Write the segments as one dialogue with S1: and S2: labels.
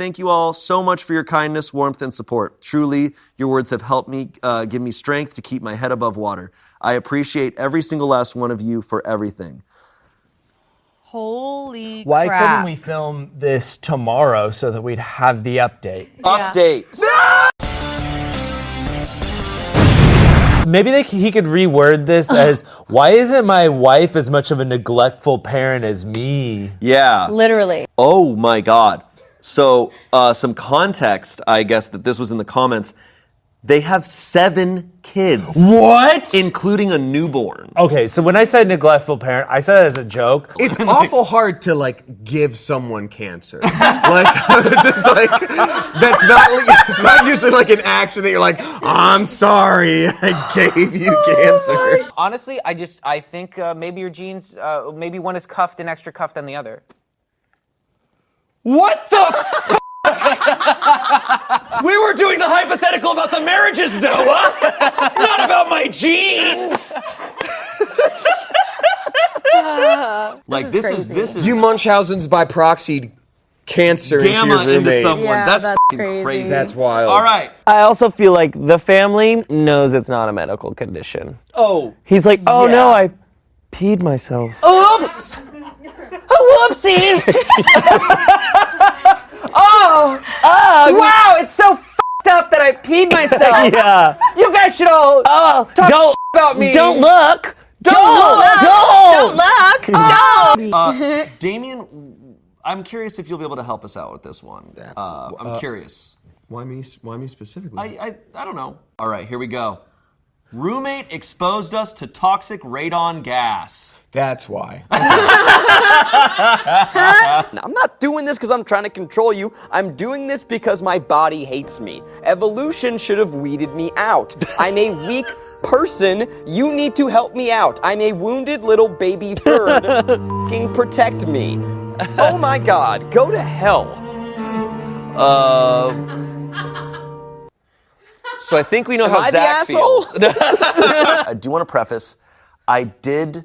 S1: Thank you all so much for your kindness, warmth, and support. Truly, your words have helped me, give me strength to keep my head above water. I appreciate every single last one of you for everything.
S2: Holy
S3: Why
S2: crap.
S3: couldn't we film this tomorrow so that we'd have the update?
S1: Yeah. Update.
S3: Maybe he could reword this as, why isn't my wife as much of a neglectful parent as me?
S1: Yeah.
S4: Literally.
S1: Oh my God. So some context, I guess, that this was in the comments. They have 7 kids.
S3: What?
S1: Including a newborn.
S3: Okay, so when I said neglectful parent, I said it as a joke.
S5: It's awful hard to like give someone cancer. Like just like it's not usually like an action that you're like, I'm sorry, I gave you cancer.
S6: Honestly, I think maybe your genes, maybe one is cuffed and extra cuffed on the other.
S1: What the We were doing the hypothetical about the marriages, Noah! Not about my genes! Like, this is...
S5: You Munchausen's by proxy cancer into your
S1: Gamma
S5: roommate.
S1: into someone.
S2: Yeah,
S1: that's
S2: that's
S1: crazy.
S5: That's wild.
S1: All right.
S7: I also feel like the family knows it's not a medical condition.
S1: Oh.
S7: He's like, oh no, I peed myself.
S1: Oops! Whoopsie! Oh! Wow, it's so f***ed up that I peed myself.
S7: Yeah.
S1: You guys should all talk
S7: don't,
S1: about me.
S7: Don't look.
S4: Don't look.
S1: Damien, I'm curious if you'll be able to help us out with this one. I'm curious.
S5: Why me specifically?
S1: I don't know. All right, here we go. Roommate exposed us to toxic radon gas.
S5: That's why.
S8: I'm not doing this because I'm trying to control you. I'm doing this because my body hates me. Evolution should have weeded me out. I'm a weak person. You need to help me out. I'm a wounded little baby bird. F***ing protect me. Oh my God, go to hell.
S1: So I think we know
S8: Am
S1: how
S8: I the
S1: Zach
S8: asshole?
S1: feels. I do want to preface, I did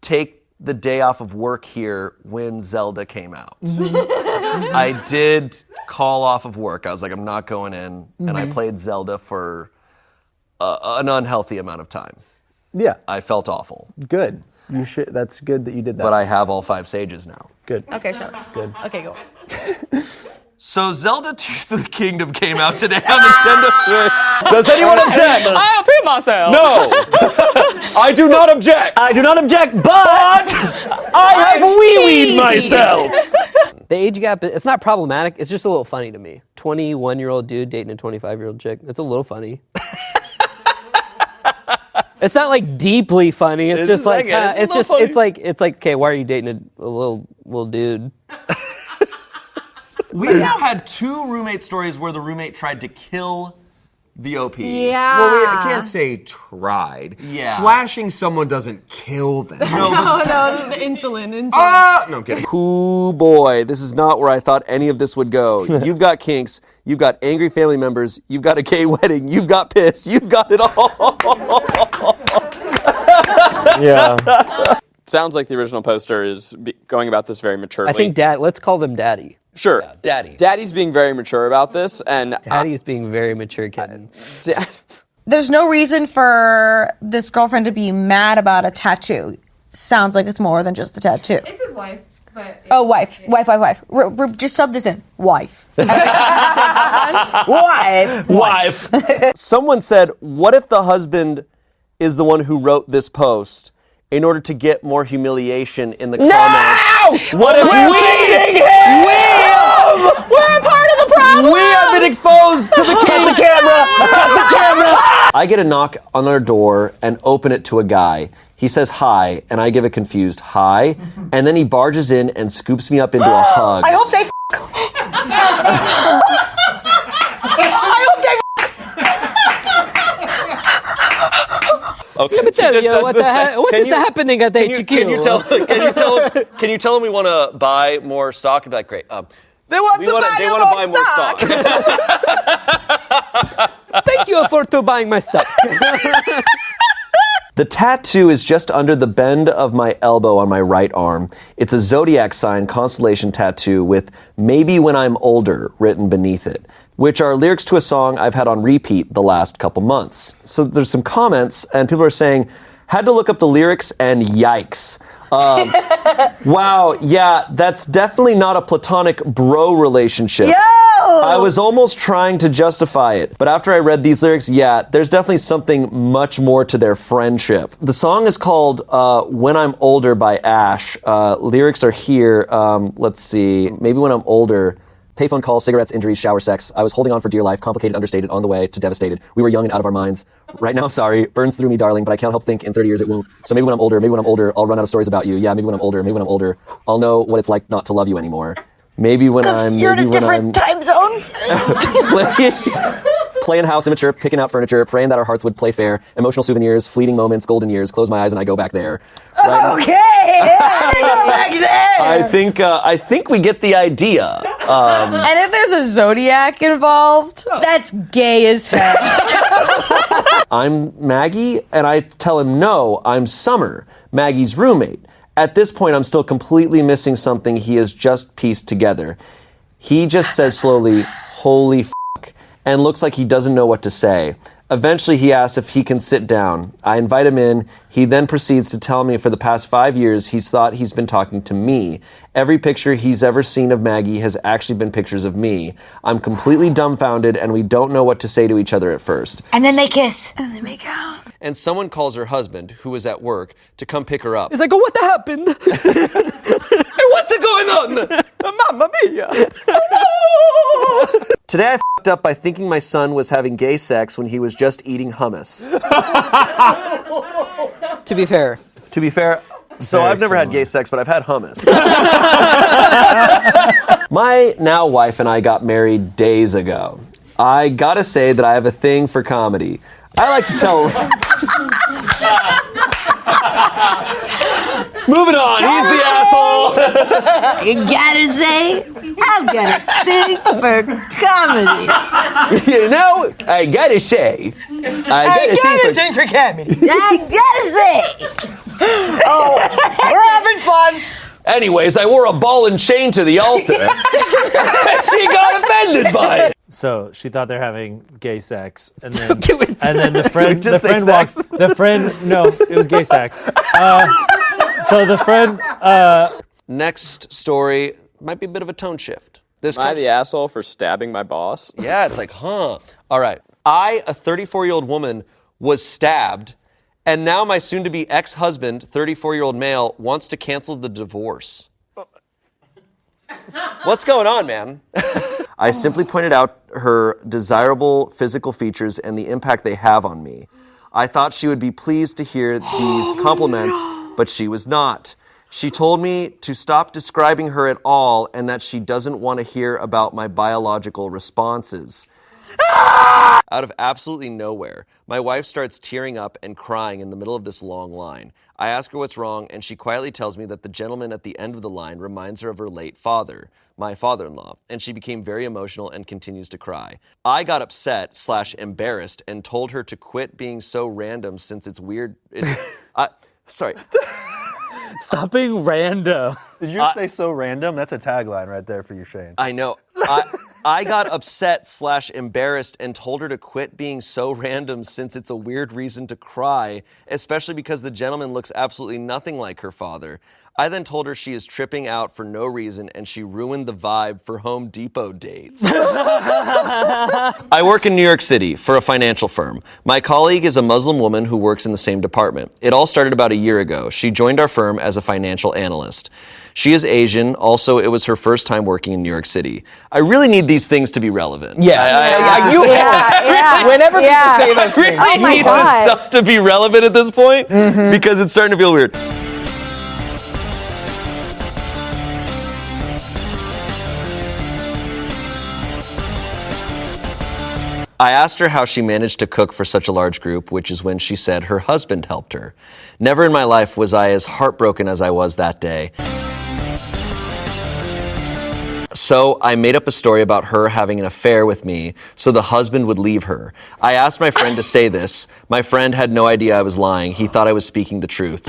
S1: take the day off of work here when Zelda came out. I did call off of work. I was like, I'm not going in. And I played Zelda for an unhealthy amount of time.
S7: Yeah.
S1: I felt awful.
S7: Good. You should. That's good that you did that.
S1: But I have all 5 sages now.
S7: Good.
S2: Okay, shut up.
S7: Good.
S2: Okay, go.
S1: So Zelda Tears of the Kingdom came out today on Nintendo Switch. Does anyone object?
S4: I'll pee myself.
S1: No! I do not object!
S7: I do not object, but I have wee-weed myself.
S9: The age gap, it's not problematic. It's just a little funny to me. 21-year-old dude dating a 25-year-old chick. It's a little funny. It's not like deeply funny. It's just like it's like okay, why are you dating a little dude?
S1: We've now had 2 roommate stories where the roommate tried to kill the OP.
S2: Yeah.
S5: Well, I can't say tried.
S1: Yeah.
S5: Flashing someone doesn't kill them.
S1: No,
S2: No, the insulin.
S5: No, I'm kidding.
S1: Ooh, boy, this is not where I thought any of this would go. You've got kinks, you've got angry family members, you've got a gay wedding, you've got piss, you've got it all.
S7: Yeah.
S10: Sounds like the original poster is going about this very maturely.
S9: I think let's call them daddy.
S10: Sure.
S1: Yeah, Daddy.
S10: Daddy's being very mature about this, and
S9: Daddy's being very mature, kid.
S2: There's no reason for this girlfriend to be mad about a tattoo. Sounds like it's more than just the tattoo.
S4: It's his wife. But
S2: wife. Just sub this in. Wife.
S1: Wife. Someone said, what if the husband is the one who wrote this post in order to get more humiliation in the comments? What if
S4: we're a part of the problem.
S1: We have been exposed to the camera. I get a knock on our door and open it to a guy. He says hi, and I give a confused hi, and then he barges in and scoops me up into a hug.
S2: I hope they
S1: Okay.
S9: Let me tell you what is happening at the HQ.
S1: Can you tell him we want to buy more stock? And be like, great.
S8: They want to buy more stock.
S9: Thank you for buying my stuff.
S1: The tattoo is just under the bend of my elbow on my right arm. It's a Zodiac sign constellation tattoo with "Maybe When I'm Older" written beneath it, which are lyrics to a song I've had on repeat the last couple months. So there's some comments, and people are saying, had to look up the lyrics, and yikes. Wow, yeah, that's definitely not a platonic bro relationship.
S2: Yo!
S1: I was almost trying to justify it, but after I read these lyrics, yeah, there's definitely something much more to their friendship. The song is called When I'm Older by Ash. Lyrics are here. Let's see. Maybe when I'm older. Payphone calls, cigarettes, injuries, shower sex. I was holding on for dear life, complicated, understated, on the way to devastated. We were young and out of our minds. Right now, I'm sorry, burns through me, darling, but I can't help think in 30 years it won't. So maybe when I'm older, I'll run out of stories about you. Yeah, maybe when I'm older, I'll know what it's like not to love you anymore. Maybe when
S2: You're in a different time zone.
S1: Playing house, immature, picking out furniture, praying that our hearts would play fair, emotional souvenirs, fleeting moments, golden years, close my eyes and I go back there. Right?
S2: Okay, I go back there.
S1: I think we get the idea.
S2: And if there's a Zodiac involved, that's gay as hell.
S1: I'm Maggie, and I tell him, no, I'm Summer, Maggie's roommate. At this point, I'm still completely missing something he has just pieced together. He just says slowly, holy fuck, and looks like he doesn't know what to say. Eventually, he asks if he can sit down. I invite him in. He then proceeds to tell me for the past 5 years, he's thought he's been talking to me. Every picture he's ever seen of Maggie has actually been pictures of me. I'm completely dumbfounded, and we don't know what to say to each other at first.
S2: And then they kiss. And they make out.
S1: And someone calls her husband, who was at work, to come pick her up.
S9: It's like, oh, what happened?
S1: Hey, what's going on? Mamma mia! Today I f***ed up by thinking my son was having gay sex when he was just eating hummus.
S8: To be fair.
S1: So I've never had gay sex, but I've had hummus. My now wife and I got married days ago. I gotta say that I have a thing for comedy. I like to tell... Moving on, he's the asshole.
S2: You gotta say, I've got a thing for comedy.
S1: You know, I gotta say, I got a thing for comedy.
S2: I gotta say. Oh, we're having fun.
S1: Anyways, I wore a ball and chain to the altar. She got offended by it.
S3: So she thought they're having gay sex, and then the friend
S1: sex?
S3: walks. The friend, no, it was gay sex. So the friend.
S1: Next story might be a bit of a tone shift.
S10: Am I the asshole for stabbing my boss?
S1: Yeah, it's like, huh. All right. I, a 34-year-old woman, was stabbed, and now my soon-to-be ex-husband, 34-year-old male, wants to cancel the divorce. What's going on, man? I simply pointed out her desirable physical features and the impact they have on me. I thought she would be pleased to hear these compliments, but she was not. She told me to stop describing her at all and that she doesn't want to hear about my biological responses. Out of absolutely nowhere, my wife starts tearing up and crying in the middle of this long line. I ask her what's wrong, and she quietly tells me that the gentleman at the end of the line reminds her of her late father, my father-in-law, and she became very emotional and continues to cry. I got upset/embarrassed and told her to quit being so random since it's weird. Sorry.
S3: Stop being random.
S11: Did you say so random? That's a tagline right there for you, Shane.
S1: I know. I got upset/embarrassed and told her to quit being so random since it's a weird reason to cry, especially because the gentleman looks absolutely nothing like her father. I then told her she is tripping out for no reason and she ruined the vibe for Home Depot dates. I work in New York City for a financial firm. My colleague is a Muslim woman who works in the same department. It all started about a year ago. She joined our firm as a financial analyst. She is Asian. Also, it was her first time working in New York City. I really need these things to be relevant.
S8: Whenever people say those things.
S1: I really need this stuff to be relevant at this point because it's starting to feel weird. I asked her how she managed to cook for such a large group, which is when she said her husband helped her. Never in my life was I as heartbroken as I was that day. So I made up a story about her having an affair with me so the husband would leave her. I asked my friend to say this. My friend had no idea I was lying. He thought I was speaking the truth.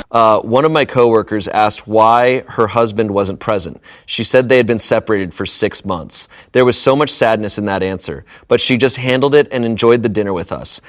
S1: One of my coworkers asked why her husband wasn't present. She said they had been separated for 6 months. There was so much sadness in that answer, but she just handled it and enjoyed the dinner with us.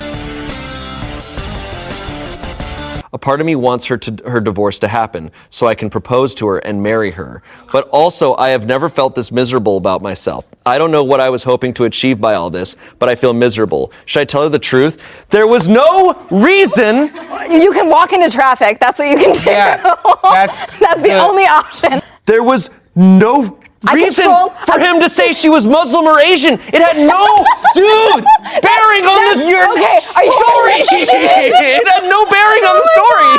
S1: A part of me wants her divorce to happen so I can propose to her and marry her. But also, I have never felt this miserable about myself. I don't know what I was hoping to achieve by all this, but I feel miserable. Should I tell her the truth? There was no reason.
S4: You can walk into traffic. That's what you can do.
S6: Yeah, that's
S4: the only option.
S1: There was no reason for him to say she was Muslim or Asian. It had no bearing on your story. It had no bearing on the story.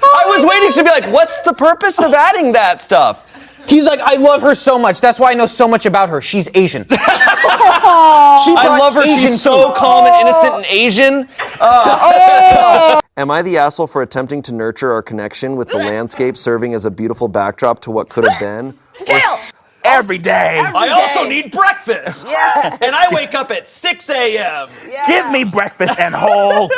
S1: I was waiting to be like, what's the purpose of adding that stuff?
S6: He's like, I love her so much. That's why I know so much about her. She's Asian.
S1: I love her. She's so calm and innocent and Asian. Am I the asshole for attempting to nurture our connection with the landscape serving as a beautiful backdrop to what could have been?
S7: Every day. I also need breakfast. Yeah. And I wake up at 6 a.m. Yeah. Give me breakfast and whole.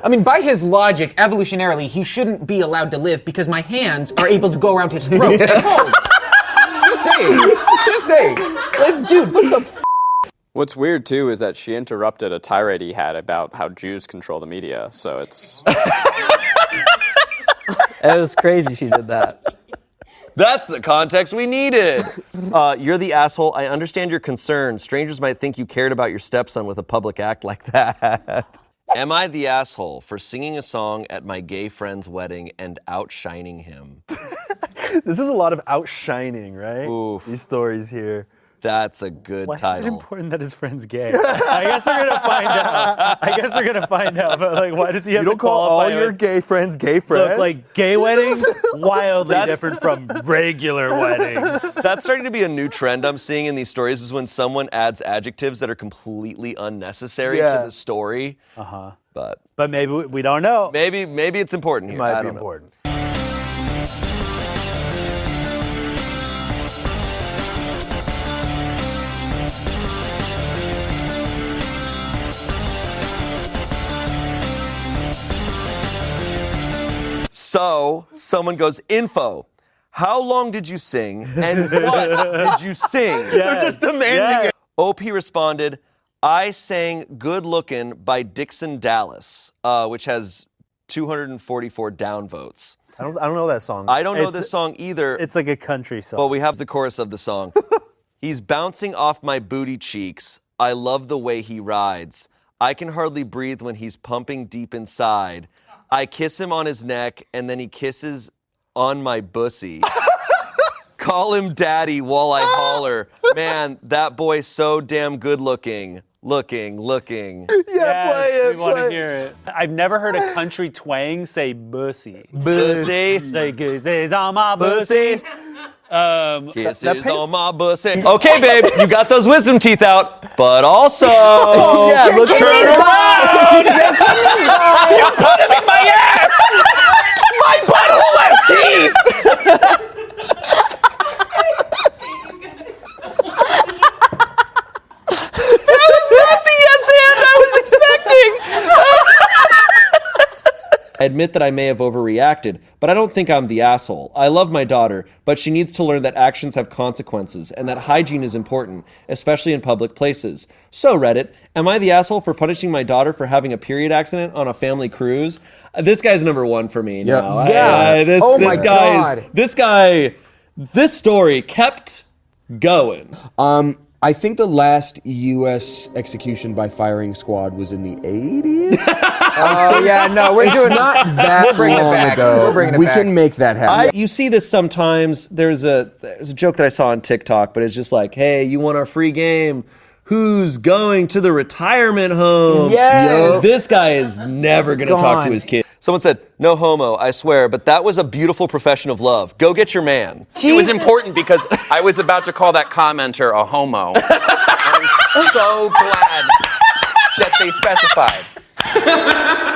S6: I mean, by his logic, evolutionarily, he shouldn't be allowed to live because my hands are able to go around his throat and hold. Just saying. Like, dude, what the
S10: What's weird, too, is that she interrupted a tirade he had about how Jews control the media, so it's...
S9: It was crazy she did that.
S1: That's the context we needed. You're the asshole. I understand your concern. Strangers might think you cared about your stepson with a public act like that. Am I the asshole for singing a song at my gay friend's wedding and outshining him?
S11: This is a lot of outshining, right?
S1: Oof.
S11: These stories here.
S1: That's a good
S3: Why
S1: title.
S3: is it important that his friend's gay? I guess we're gonna find out. But like, why does he have
S11: You
S3: to
S11: don't call all
S3: qualify
S11: your gay friends gay friends?
S3: Look, like gay weddings, wildly different from regular weddings.
S1: That's starting to be a new trend I'm seeing in these stories is when someone adds adjectives that are completely unnecessary to the story. But
S3: maybe we don't know.
S1: Maybe it's important here.
S11: It might be important.
S1: So, someone goes, info. How long did you sing and what did you sing?
S11: They're just demanding it.
S1: OP responded, I sang Good Lookin' by Dixon Dallas, which has 244 downvotes.
S11: I don't know that song.
S1: I don't know this song either.
S3: It's like a country song.
S1: But we have the chorus of the song. He's bouncing off my booty cheeks. I love the way he rides. I can hardly breathe when he's pumping deep inside. I kiss him on his neck, and then he kisses on my bussy. Call him daddy while I holler. Man, that boy's so damn good looking. Looking.
S3: We want to hear it. I've never heard a country twang say bussy.
S1: Bussy.
S3: Say kisses on my bussy.
S1: Kisses on my bussy. Okay, babe, you got those wisdom teeth out, but also...
S5: Look, turn around!
S7: You put him in my ass! My butthole has teeth!
S1: That was not the yes and I was expecting! I admit that I may have overreacted, but I don't think I'm the asshole. I love my daughter, but she needs to learn that actions have consequences and that hygiene is important, especially in public places. So, Reddit, am I the asshole for punishing my daughter for having a period accident on a family cruise? This guy's number one for me now. This story kept going.
S12: I think the last U.S. execution by firing squad was in the 80s.
S6: It's
S12: not that long ago.
S6: We're bringing it
S12: we
S6: back.
S12: can make that happen.
S1: You see this sometimes. There's a joke that I saw on TikTok, but it's just like, hey, you want our free game? Who's going to the retirement home?
S12: Yes.
S1: This guy is never going to talk to his kid. Someone said, no homo, I swear, but that was a beautiful profession of love. Go get your man.
S6: It was important because I was about to call that commenter a homo. I'm so glad
S7: that they specified.